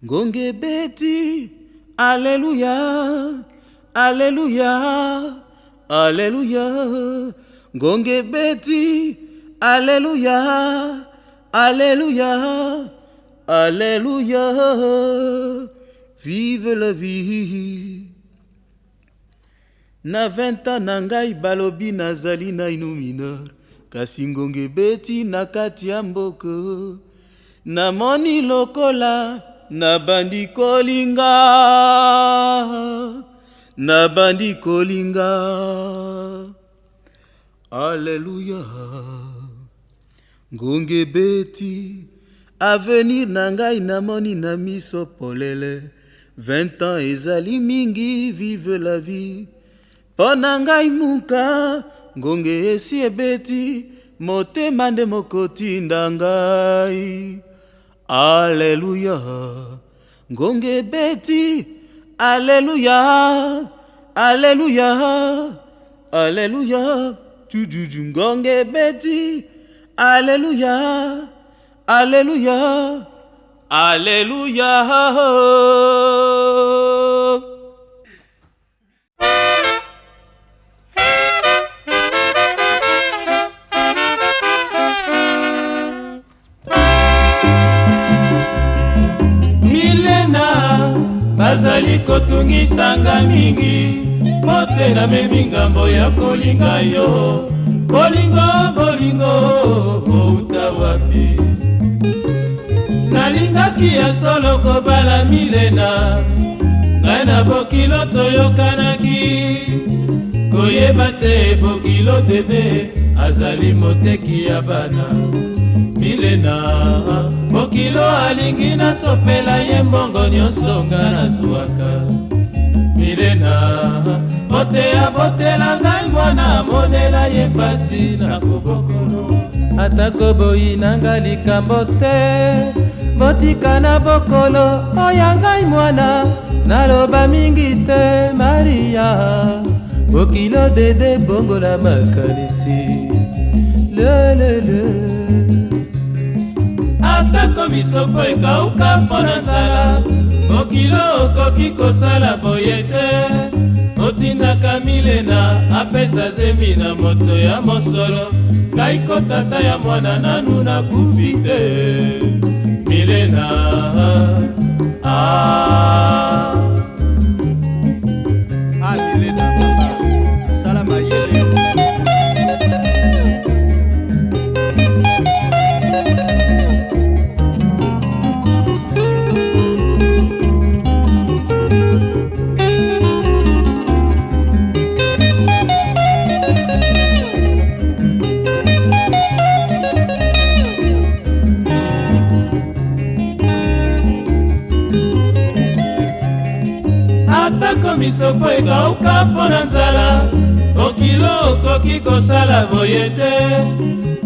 Ngonge beti, Alléluia, Alléluia, Alléluia. Ngonge beti, Alléluia, Alléluia, Alléluia. Vive la vie. Na 20 ans na ngai balobi nazali na mineur, kasi ngonge beti na kati ya mboka. Namoni lokola na bandi kolinga, na bandi kolinga. Alléluia. Ngonge beti avenir na ngai namoni na miso polele. 20 ans ezali mingi, vive la vie. Pona ngai muka ngonge esi ebeti, motema nde mokotinda ngai. Alléluia. Ngonge beti, Alléluia, Alléluia, Alléluia. Ngonge beti, Alléluia, Alléluia, Alléluia. Bazali kotungisanga mingi, mote na memi ngambo ya kolinga yo. Bolingo, bolingo, outa wapi? Nalingaki ya solo kobala Milena, ngai na bokilo toyokanaki. Koyeba te bokilo dede, azali moteki ya bana. Milena, bokilo alingi na sopela ye mbongo nyonso nga nazwaka. Milena, bote ya botela ngai mwana monela ye pasi na kobokolo. Atako boyi nanga likambo te, botika na bokolo oya ngai mwana. Naloba mingi te Maria, bokilo dede bongola makanisi. Le atako misoko ekauka mpona nzala, bokilo okoki kosala boye te. Otindaka Milena apesa zemi na moto ya mosolo, ngai kotata ya mwana nanu nakufi te. Milena, Milena mama, salama yele. Atako misoko ekauka mpona nzala, bokilo okoki kosala boye te.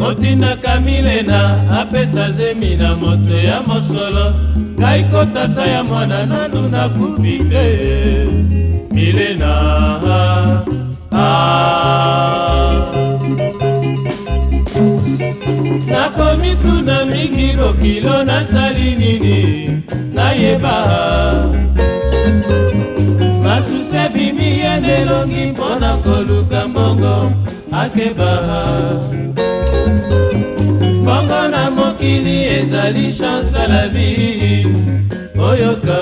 Otindaka Milena apesa zemi na moto ya mosolo, ngai kotata ya mwana nanu nakufi te. Milena, nakomi tuna mingi bokilo nasali nini nayeba. Masuse bimi yende longi mpona koluka mbongo akeba. Mbongo na mokili ezali chance à la vie. Oyoka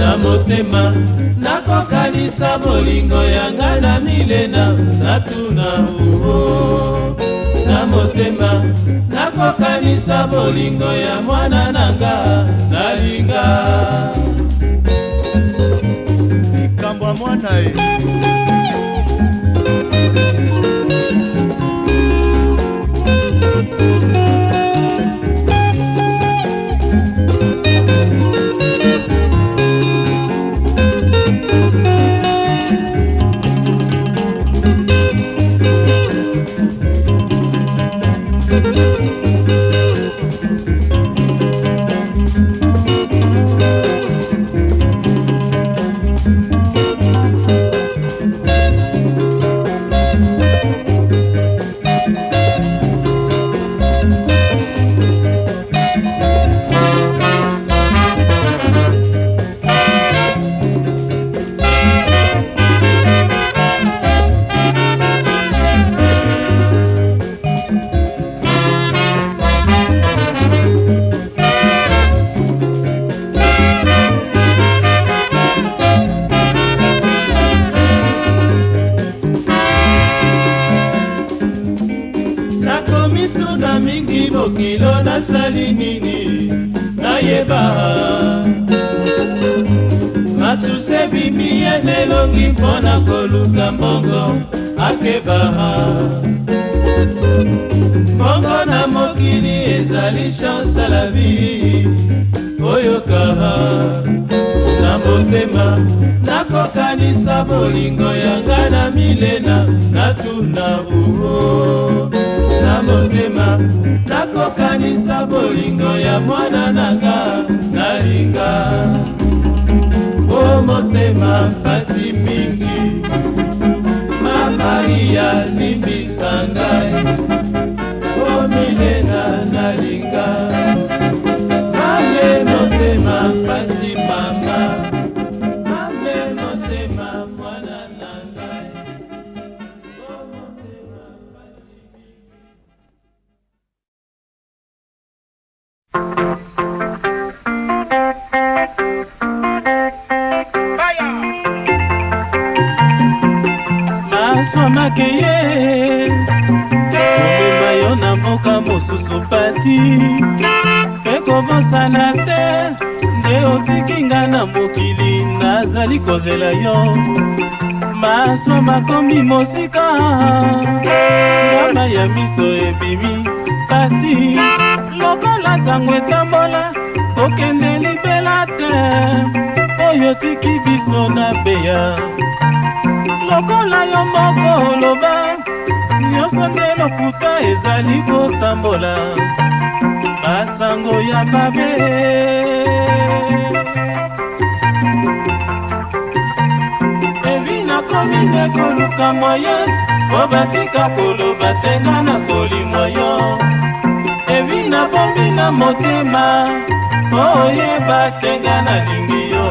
na motema nakokanisa bolingo yanga na Milena. Natuna uho na motema nakokanisa bolingo ya mwana nanga nalinga. Likambo mwana nayeba masusu ebimi ye nelongi mpona koluka mbongo akeba mbongo na mokili ezali chance à la vie oyoka na motema nakokanisa bolingo yanga na milena natuna uho na motema nakokanisa bolingo ya mwana nanga nalinga o motema mpasi mingi Maria limbisa ngai o milena nalinga mame motema mpasi mama mame motema mwana na ngai o motema mpasi aswamake ye komema yo na mboka mosusu pati mpe kobosana te nde otiki nga na mokili nazali kozela yo maswa makomi mosika ngama ya miso ebimi pati lokola sango etambola kokende libela te oyo tiki biso na beya lokola yo moko oloba nyonso nde lokuta ezali kotambola basango ya mabe evi nakomi nde koluka moye po batika koloba tenga na kolimwa yo evi nabombi na motema oyeba tenga nalingi yo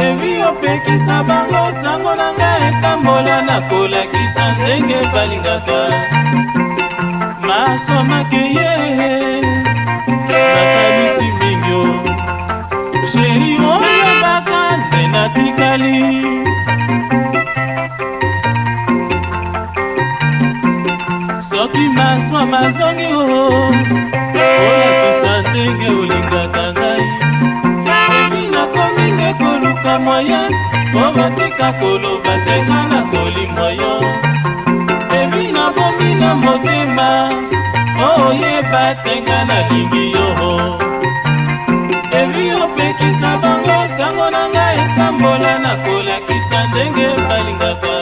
evi opekisa bango sango na ngai etambola nakolakisa ndenge balingaka maswamake ye nakanisi mingi sheri oyebaka nde natikali soki maswa mazongi olakisa ndenge olingaka ngai evi nakomi nde koluka moye po batika koloba tenga na kolimwa yo evi nabomi na motema oyeba tenga nalingi yo evi opekisa bango sango na ngai etambola nakolakisa ndenge balingaka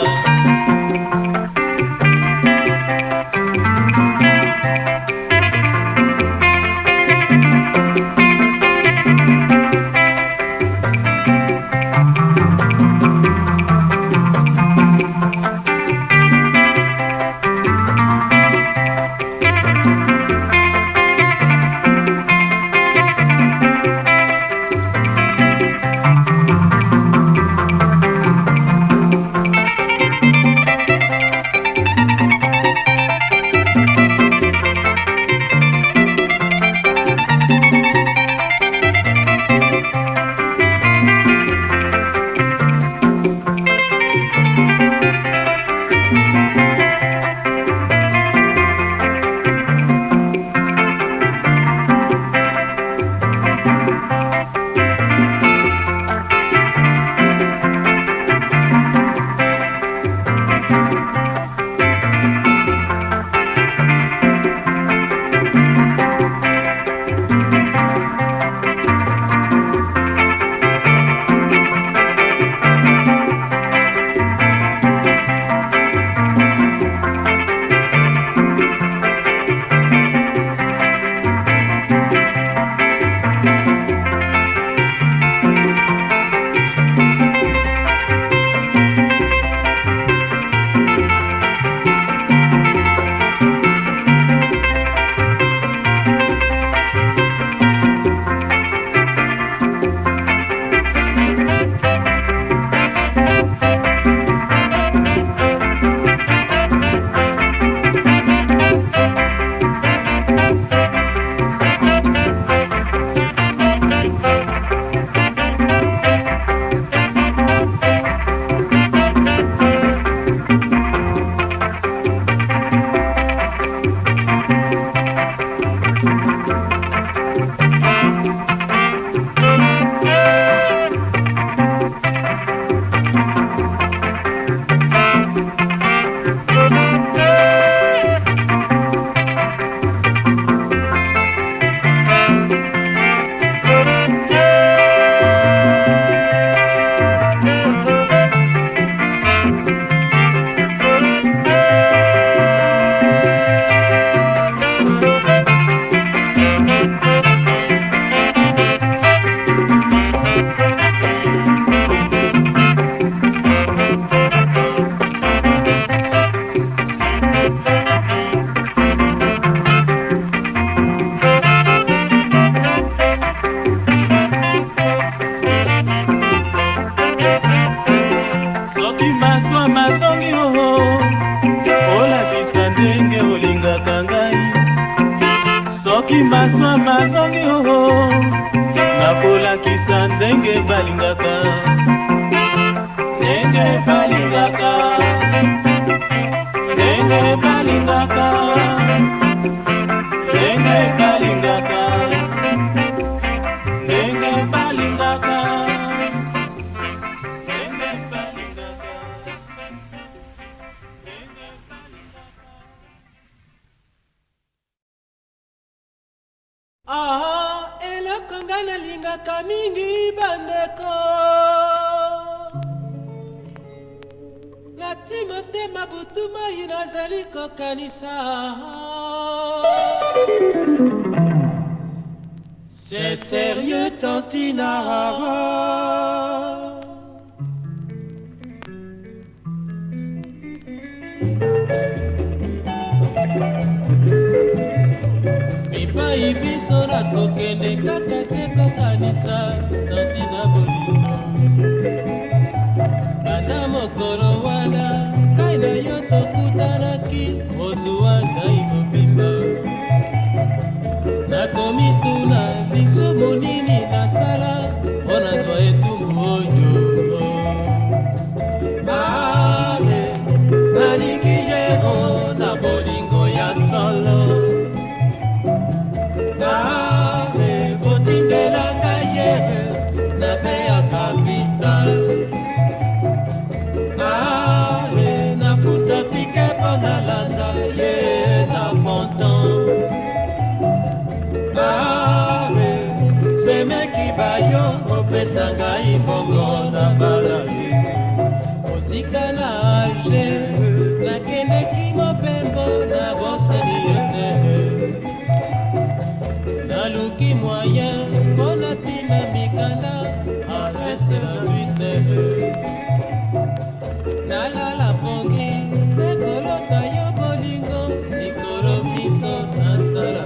baswa bazongi oo nakolakisa ndenge balingaka ndenge balingaka ndenge balingaka ndenge balingaka ndenge balingaka ndenge balingaka. Ah, eloko nga nalingaka mingi bandeko nati motema butu mai nazali kokanisa c'est sérieux tantina mipai biso nakokende kaka se kokanisa tantina bolingo banda mokolo wana kai na yo tokutanaki ozwa ngai mobimba nakomituna lisumu nini nasala mpo nazwa etumbu oyo ale nalingi yero na bolingo ya solo ale botindelanga ye na pe ya kapital ale nafuta tike mpo nalanda ye na ponton semeki bayo opesa ngai mbongo na bala ye osika na age nakendeki mopembo na boseli ete naluki moyen mpo natina mikanda adrese na twitter nalala pongi sekolota yo bolingo likolo miso nasala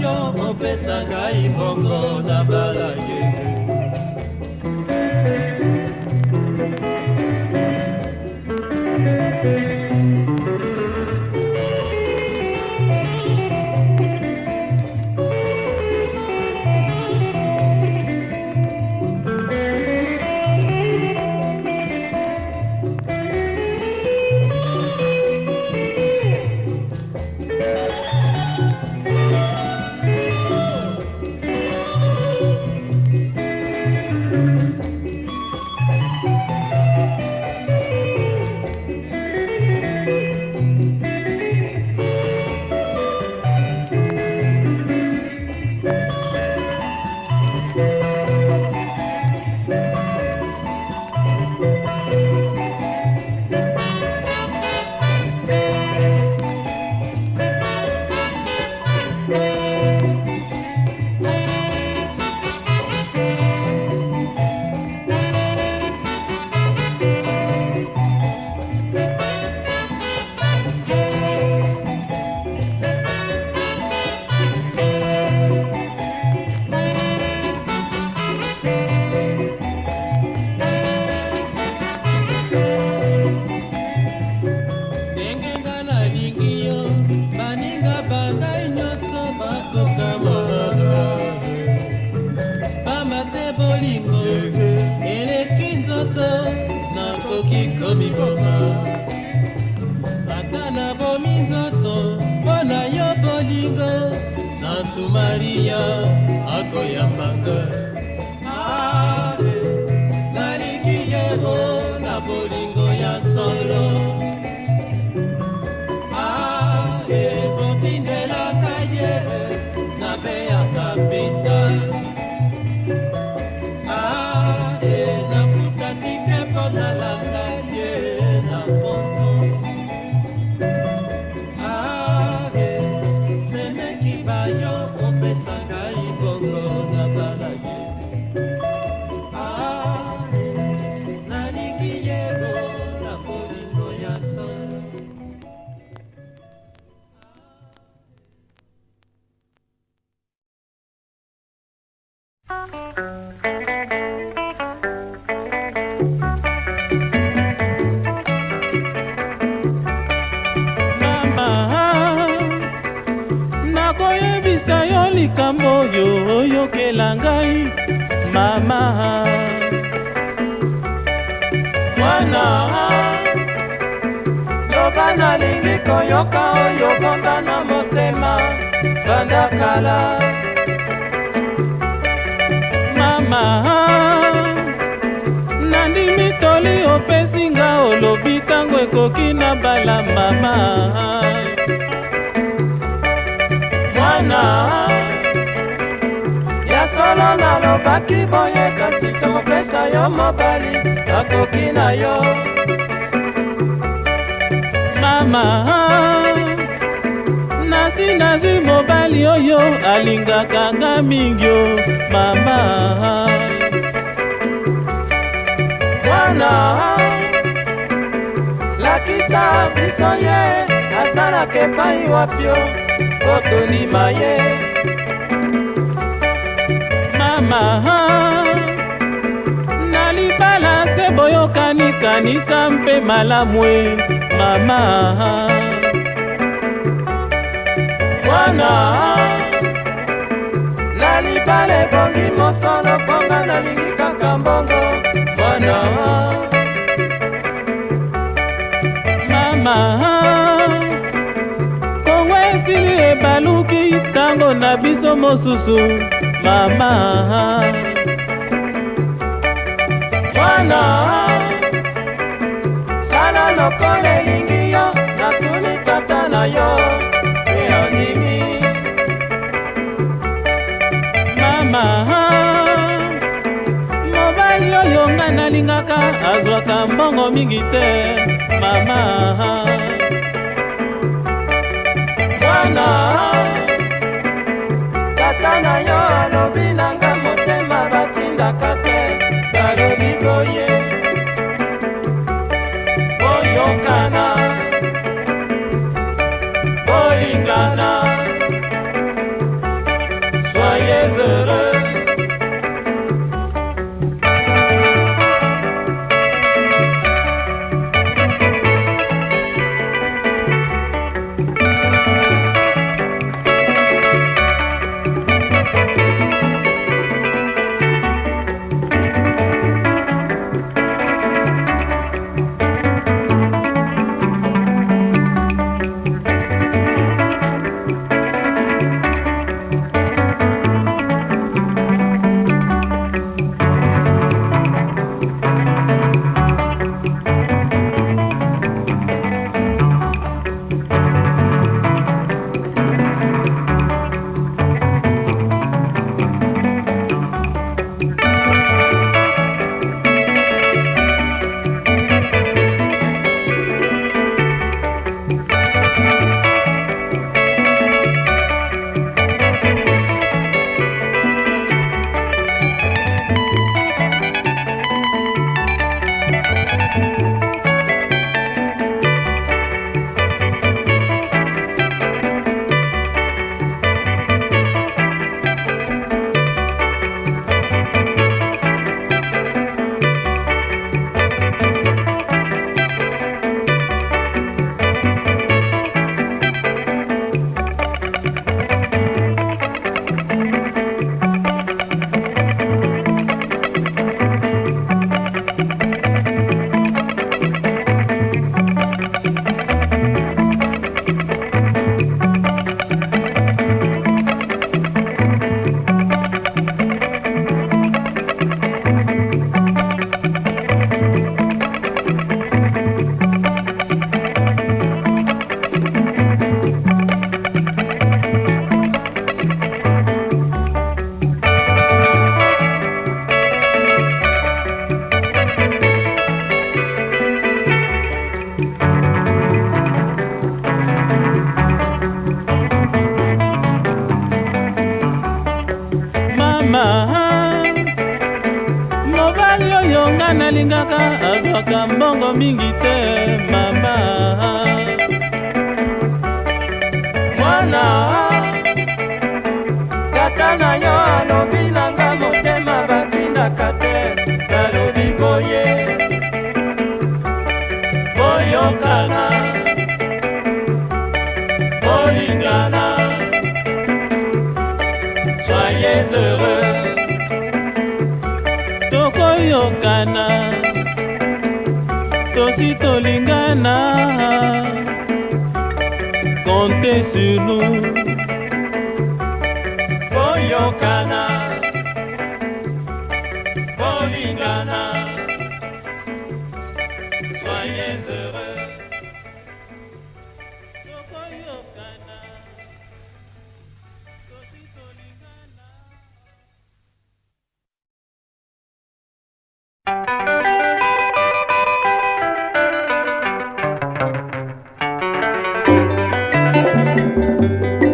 yo opesa ngai mbongo na bala ye Santo Maria akoyambanga nalingi yero na bolingo ya solo botindelaka ye na be ya kapital nafuta tike mpo nalanda ye na ponto semeki bayo opesa ngai bongo na bala ye likambo oyo oyokela ngai mama. Mwana loba nalingi koyoka oyo bomba na motema banda kala. Mama nandimi toli opesi nga olobi tango ekoki na bala mama. Mwana ya solo nalobaki boye kasi topesa yo mobali akoki na yo. Mama nasi nazwi mobali oyo alingaka nga mingi o mama. Mwana lakisa biso ye asalaka epai wapio otondima ye. Mama na libala se boyokani kanisa mpe malamu e mama. Mwana na libala ebongi mosolo mponga nalingi kaka mbongo mwana. Mama kongo esili ebaluki tango na biso mosusu mama. Mwana sala lokola elingi yo nakuni tata na yo eyondimi. Mama mobali oyo nga nalingaka azwaka mbongo mingi te mama. Mwana tata na yo alobi nanga motema batindaka te balobi boye boyokana bolingana soyez heureux. nalingaka azwaka mbongo mingi te mama. Mwana tata na yo alobi nanga motema batindaka te, balobi boye boyokana bolingana heureux. Tokoyokana, tosi tolingana, comptez sur nous. Boyokana, bolingana, soyez heureux. Tokoyokana, tosi tolingana.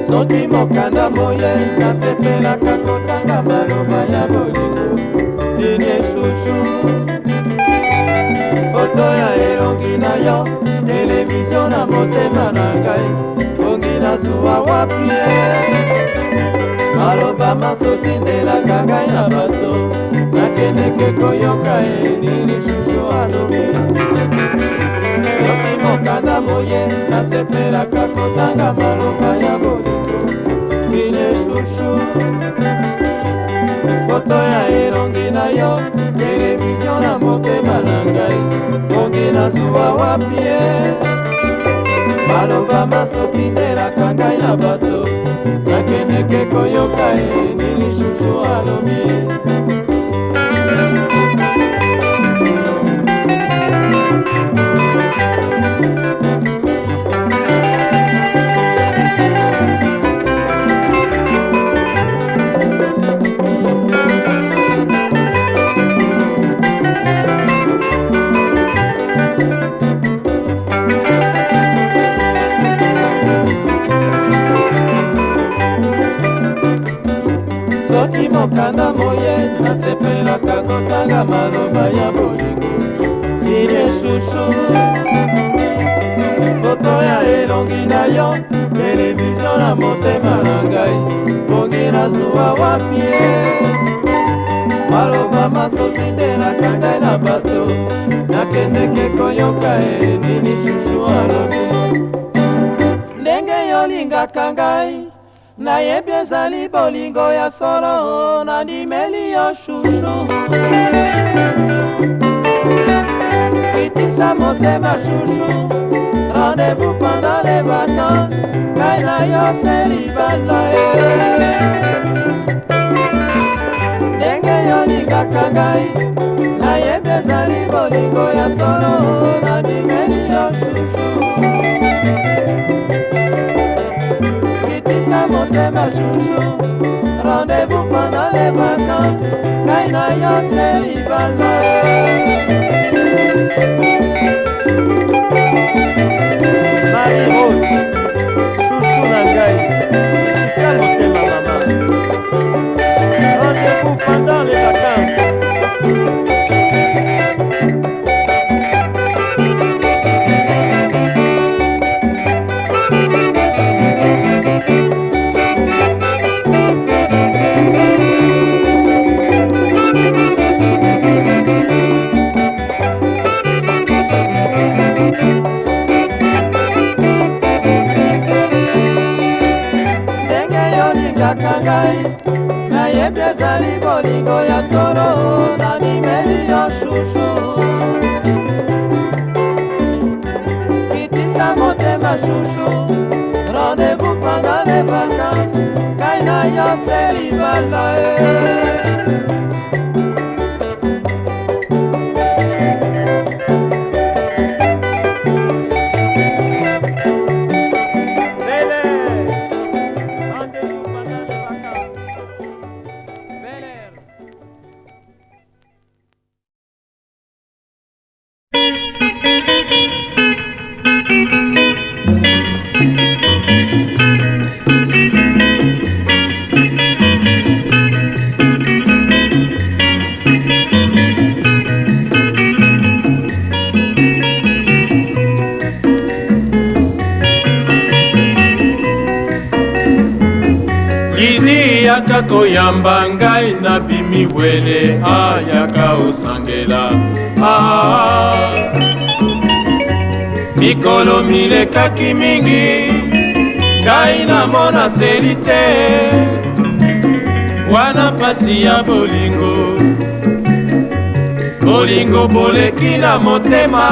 Soki mokanda moye nasepelaka kotanga maloba ya bolingo sinie shushu foto ya elongi na yo televizio na motema na ngai bongi na zuwa wapie maloba masotindelaka ngai na bato nakendeke koyoka nini shushu alobi soki mokanda moye nasepelaka kotanga maloba ya bolingo sinie shushu foto ya elongi na yo televizio na motema na ngai bongi na zuwa wapie maloba masotindelaka ngai na bato nakendeke koyoka nini shushu alobi soki mokanda moye nasepelaka kotanga maloba ya bolingo sinie shushu foto ya elongi na yo televizio na motema na ngai bongi na zuwa wapie maloba masotindelaka ngai na bato nakendeke koyoka nini shushu alobi ndenge yolingaka ngai nayebi ezali bolingo ya solo nandimeli yo shushu kitisa motema shushu rendez-vous pendant les vacances ngai na yo se libala ndenge yolingaka ngai nayebi ezali bolingo ya solo nandimeli yo shushu kitisa motema shushu rendez-vous pendant les vacances ngai na yo se libala Marie Rose shushu na ngai kitisa motema mama rendez-vous pendant les vacances ngai nayebi ezali bolingo ya solo nandimeli yo shushu kitisa motema shushu rendez-vous pendant les vacances ngai na yo se libala ayaka koyamba ngai na bimi wele ayaka osangela mikolo milekaki mingi ngai namona seli te wana pasi ya bolingo. Bolingo boleki na motema,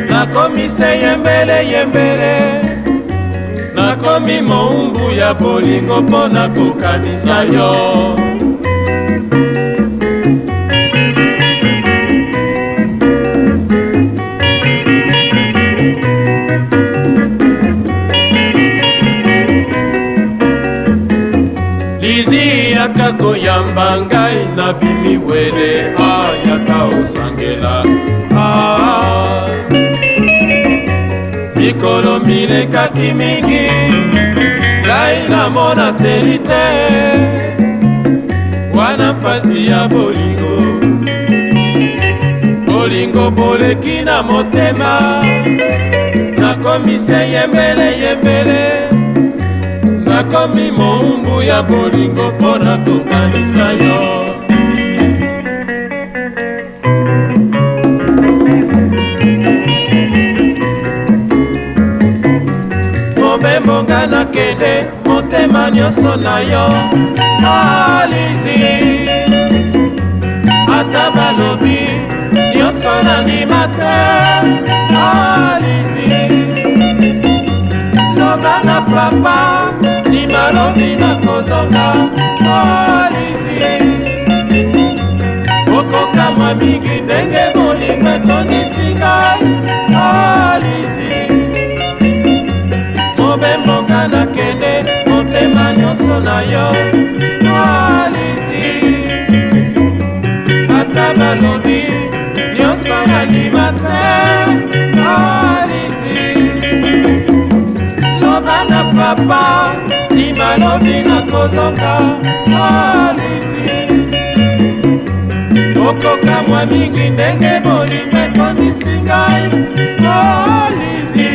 nakomi se yembele yembele, nakomi moumbu ya bolingo mpona kokanisa yo. Lizi yaka koyamba ngai na bimiwele, ayaka osangela. Mikolo milekaki mingi, ngai namona seli te, wana pasi ya bolingo. Bolingo boleki na motema, nakomi se yembele yembele, nakomi moumbu ya bolingo mpona kokanisa yo. Mobembo nga nakende, motema nyonso na yo. Lizi, ata balobi nyonso nandima te. Lizi, loba na papa, nsima lobi na kozonga. Lizi, okokamwa mingi ndenge bolingo etondisi ngai. Lizi, mobembo nga nakende, motema nyonso na yo. Lizi, ata balobi nyonso nandima te. Lizi, loba na papa, nsima lobi na kozonga. Lizi, okokamwa mingi ndenge bolingo etondisi ngai. Lizi,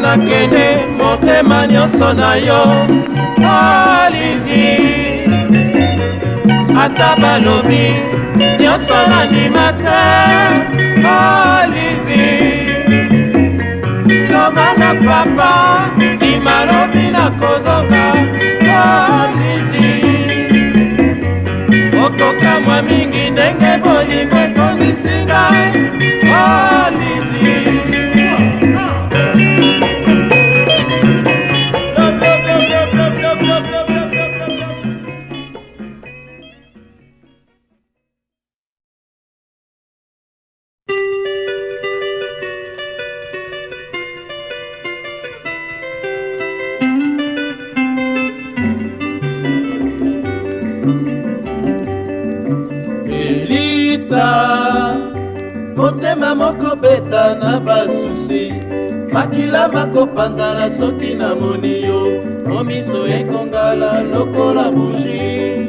nakende, motema nyonso na yo. Lizi, ata balobi nyonso nandima te. Lizi, loba na papa, nsima lobi na kozonga. Lizi, okokamwa mingi ndenge bolingo etondisi ngai. Lizi, motema moko beta na basusi, makila makopanzana soki na moni yo, momiso ekongala lokola bushi.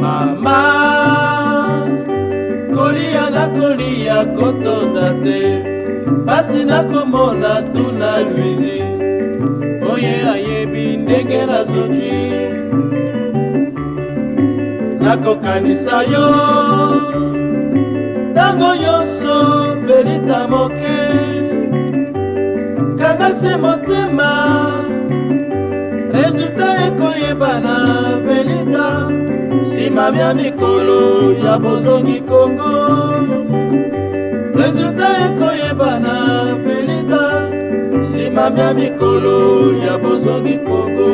Mama, kolia na kolia kotonda te, basi nakomona tuna Luizi, oye ayebi ndenge nazoki. Nakokanisa yo tango nyonso belita moke, kanga se motema, resultat ekoyebana belita. Si simamia mikolo ya bozongi Kongo. Resultat ekoyebana Pelita, simamia mikolo ya bozongi Kongo.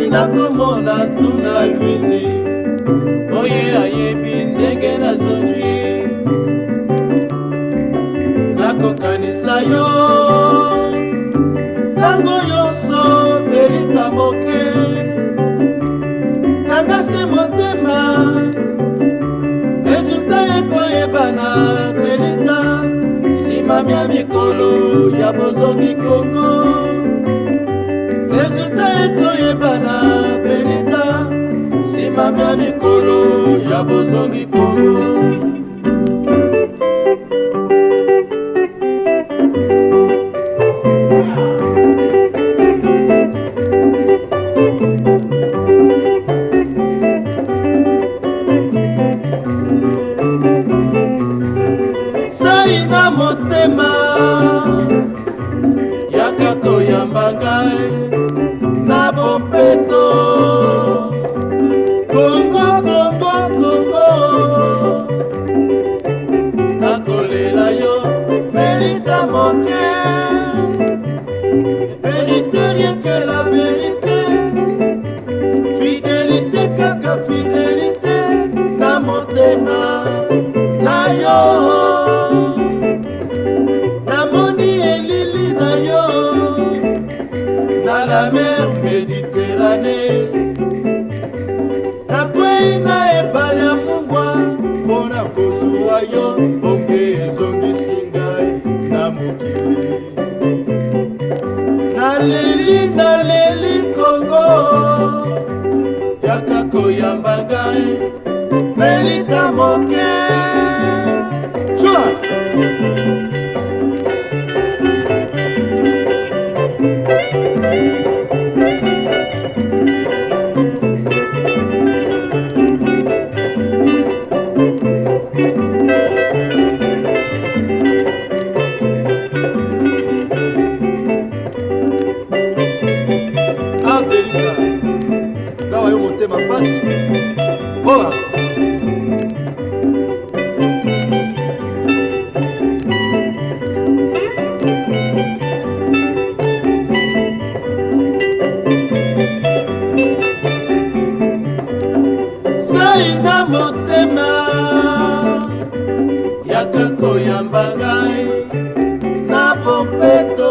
Nakomona tuna lwizi oye ayebi ndenge nazongi nakokanisa yo ntango nyonso Pelita moke kanga se motema resultat ekoyebana Pelita simamia mikolo ya bozongi Kongo. Resultat ekoyebana Pelita simamia mikolo ya bozongi Kongo. Saina motema yaka koyamba ngai na bompeto Kongo, Kongo, Kongo. Nakolela yo Pelita moke, vérité rien que la vérité, fidélité kaka fidélité na motema na yo. Namoni elili na yo na la mer Méditerranée, nakwei na ebale ya mungwa mpona kozwa yo bonge ezongisi ngai na mokili. Naleli Kongo yaka koyamba ngai Pelita moke. Chua! Pelita, gawa yo motema pasi. Bola. Saina motema yaka koyamba ngai na bompeto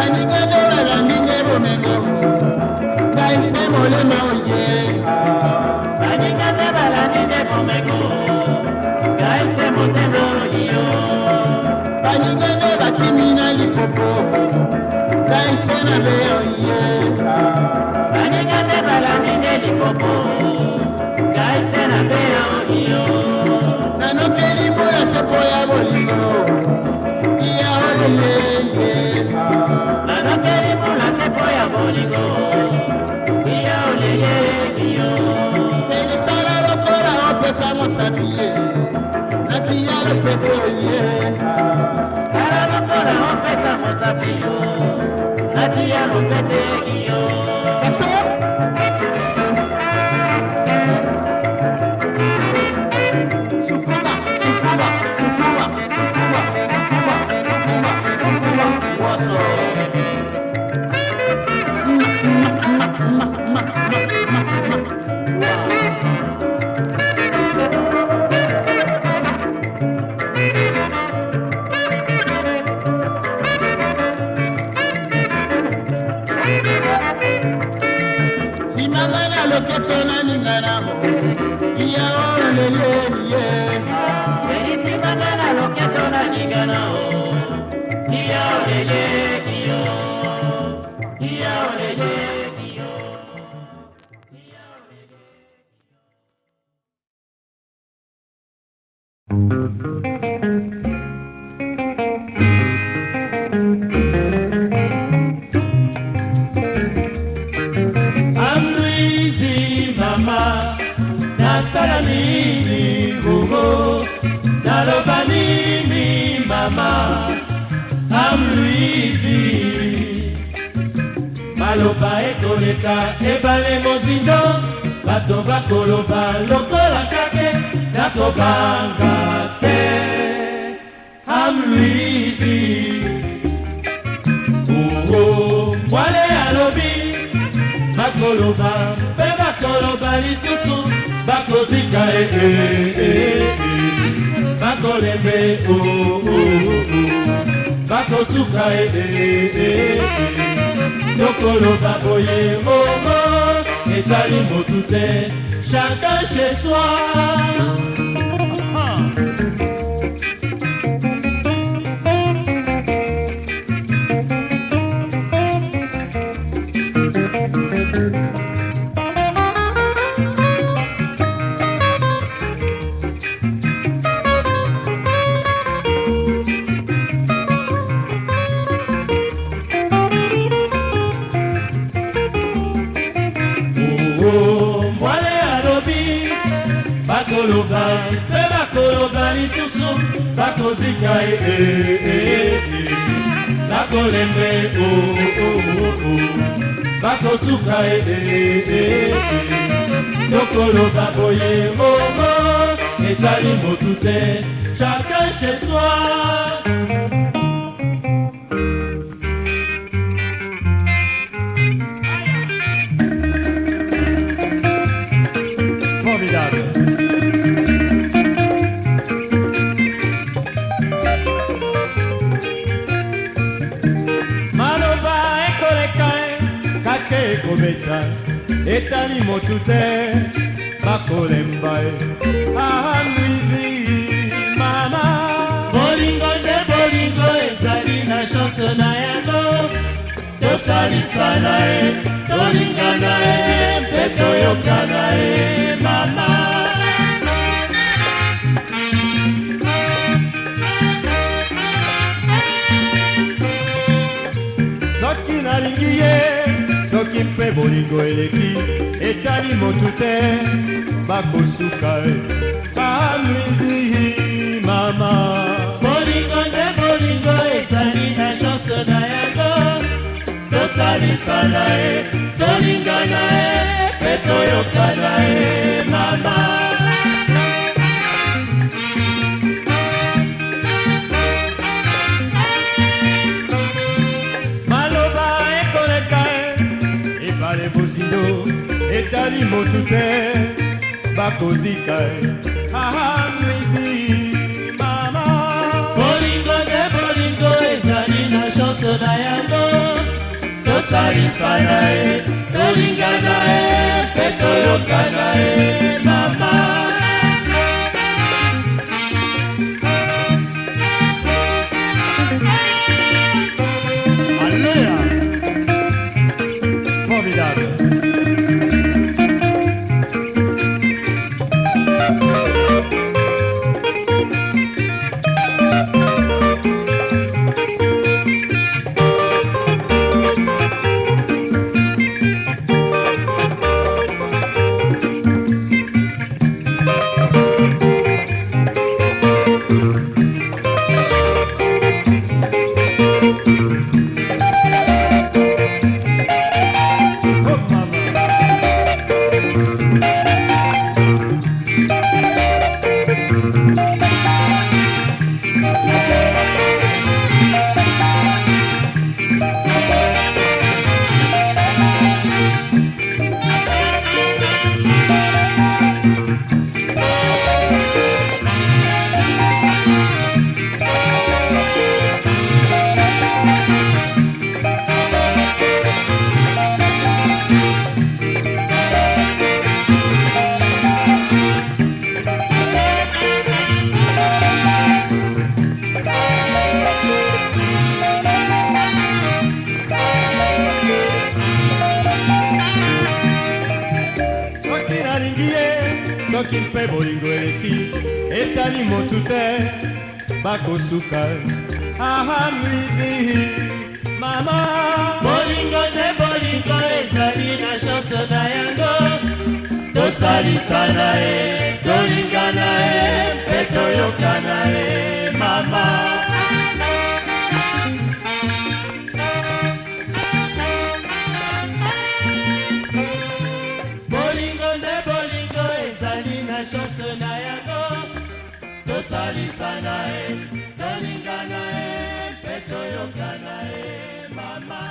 baningane balandinge bomengo ngaise molema oye baningane balandinge bomengo ngaise motema oyo baningane bakimina lipopo ngaise na be oye baningane balandinge lipopo ngaise na be oyo nanokeli mboya sepo ya bolingo iya olelenge nanokeli mboya sepo ya bolingo iya olelenge selisala lokola opesa mosapi nakiya lopepe oye sala lokola opesa mosapi nakiya lopepe iyo Saxo simangana loketo naningana iya oleleye simangana loketo naningana iya oleleye iya oleleye nasala nini gogo naloba nini mama amluizi maloba ekoleka ebale mozindo bato bakoloba lokola kake nakobanga te amluizi wale alobi bakoloba mpe bakoloba lisusu bakozika bakolembe bakosuka tokoloba boye momo etali motu te chacun chez soi. Mwale alobi bakoloba mpe bakoloba lisusu bakozika bakolembe bakosuka tokoloba boye momo etali motu te chacun chez soi. Maloba ekoleka kake ekobeta etali motu te bakolemba ahamwizi mama bolingo nde bolingo ezali na chance na yango tosalisana tolingana mpe toyokana mama. Soki nalingi ye soki mpe bolingo eleki etali motu te bakosuka bamwizi mama bolingo nde bolingo ezali na chance na yango tosalisana tolingana mpe toyokana mama. Etali motu te bakozika ahamwizi mama bolingo nde bolingo ezali na chance na yango tosalisana ye, tolingana ye, mpe toyokana ye mama. Alléa, formidable. Soki mpe bolingo eleki etali motu te bakosuka ahamwizi mama. Bolingo te bolingo ezali na chance na yango, tosalisana ye, tolingana ye, mpe toyokana ye mama. Chance na yango, tosalisana ye, tolingana ye, mpe toyokana ye mama.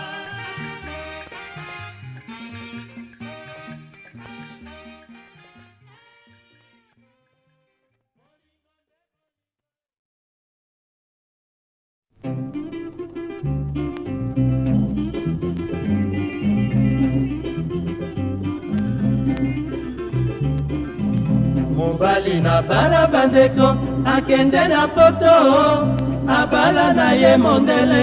Mobali na bala bandeko akende na poto, abala na ye mondele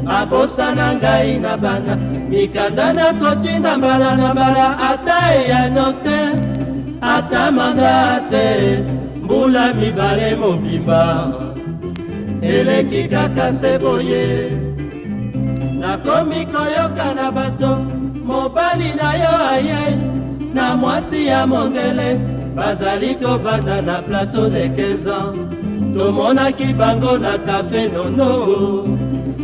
abosana ngai na bana, mikanda na kotinda mbala na mbala, ata eyano te ata manda te, mbula mibale mobimba eleki kaka se boye. Nakomi koyoka na bato mobali na yo aye na mwasi ya mondele, bazali kobanda na plateau de 15 ans, tomonaki bango na kafe nono.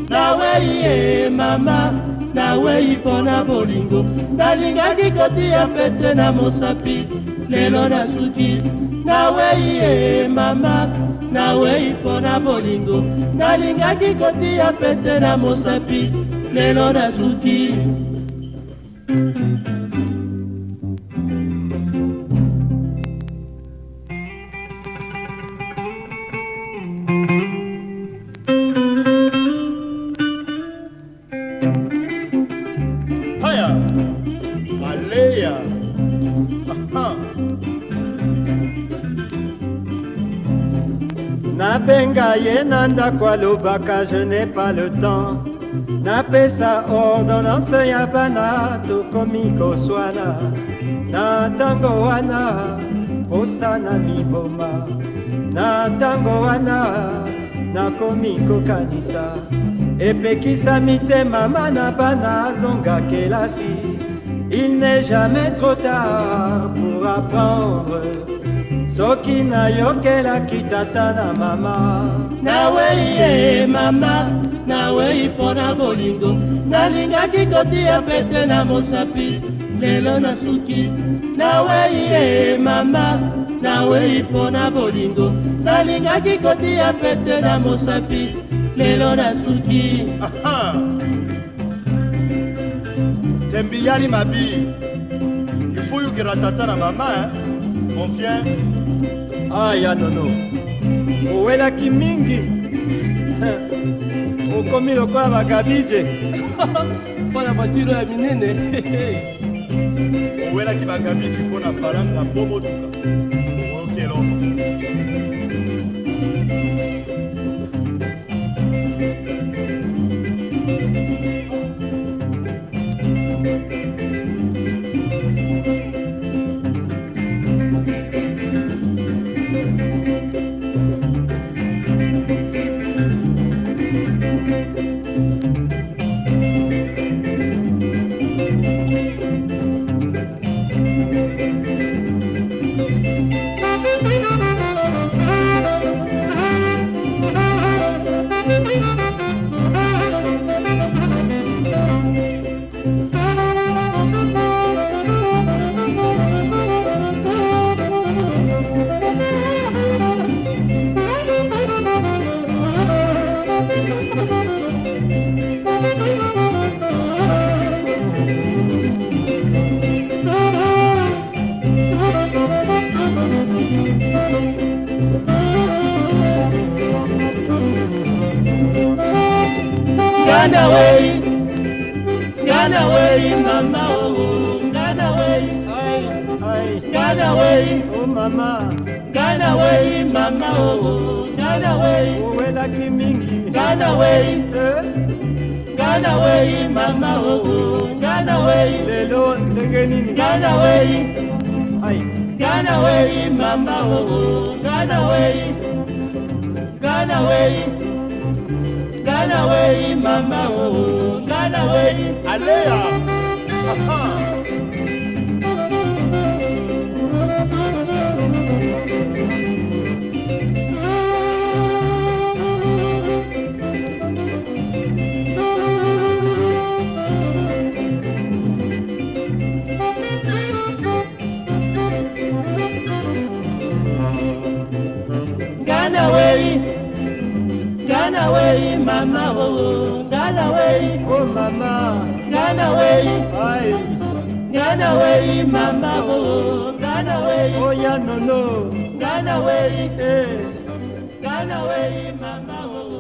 Nawei ye mama, nawei mpona bolingo, nalingaki kotia pete na mosapi lelo na suki. Nawei ye mama, nawei mpona bolingo, nalingaki kotia pete na mosapi lelo na suki. Alléa. Nabenga ye na ndako alobaka je n'ai pas le temps, napesa ordonnance ya bana tokomi koswana, na ntango wana osana miboma, na ntango wana nakomi kokanisa, epekisa mitema mana bana azonga kelasi. Il n'est jamais trop tard pour apprendre, soki nayokelaki tata na mama. Nawei ye mama, nawei mpona bolingo, nalingaki kotia pete na mosapi lelo na suki. Nawei ye mama, nawei mpona bolingo, nalingaki kotia pete na mosapi lelo na suki. Tembiyani mabi, il faut que ratata na mama, hein? Mon fier. Ah ya nono, owelaki mingi. okomi lokola bagabije mpona voiture ya minene owelaki bagabije mpona palanga po motuka oyoki eloko Ghana way, mama, oh, Ghana way, Ghana way, oh mama, Ghana way, mama, oh, Ghana way, owelaki mingi Ghana way, Ghana way, mama, oh, Ghana way, lelo ndenge nini Ghana way, Ghana way, mama oh, Ghana way, Ghana way, Ghana way, mama oh, Ghana way. Alea. Aha. Ghana way, mama oh, Ghana way, Oh mama, Ghana way, ay, Ghana way, mama oh, Ghana way, oh ya no no, Ghana way, eh. Ghana way, mama oh.